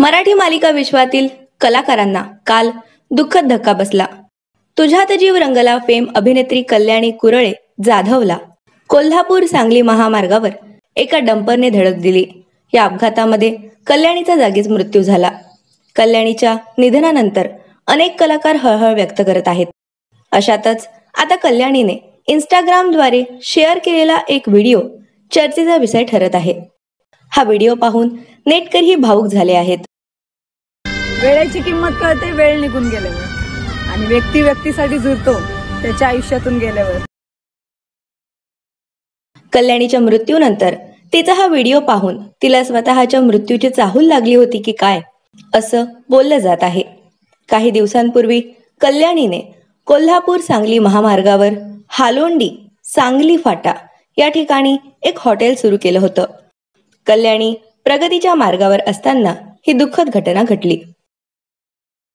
मराठी मालिका विश्वातील कलाकारांना काल दुःखद धक्का बसला. तुझ्यात जीव रंगला फेम अभिनेत्री कल्याणी कुरळे जाधवला कोल्हापूर सांगली महामार्गावर एका डंपरने धडक दिली. या अपघातामध्ये कल्याणीचा जागीच मृत्यू झाला. कल्याणीच्या निधनानंतर अनेक कलाकार हळहळ व्यक्त करत आहेत. अशातच आता कल्याणीने इंस्टाग्रामद्वारे शेअर केलेला एक व्हिडिओ चर्चेचा विषय ठरत आहे. हा व्हिडिओ पाहून नेटकरीही भावुक झाले आहेत. वेळेची किंमत कळते वेळ निघून गेल्यावर, आणि व्यक्ती व्यक्तीसाठी जुळतो त्याच्या आयुष्यातून गेल्यावर. कल्याणीच्या मृत्यूनंतर तिचा हा व्हिडिओ पाहून तिला स्वतःच्या मृत्यूची चाहूल लागली होती की काय, असं बोललं जात आहे. काही दिवसांपूर्वी कल्याणीने कोल्हापूर सांगली महामार्गावर हालोंडी सांगली फाटा या ठिकाणी एक हॉटेल सुरू केलं होतं. कल्याणी प्रगतीच्या मार्गावर असताना ही दुःखद घटना घडली.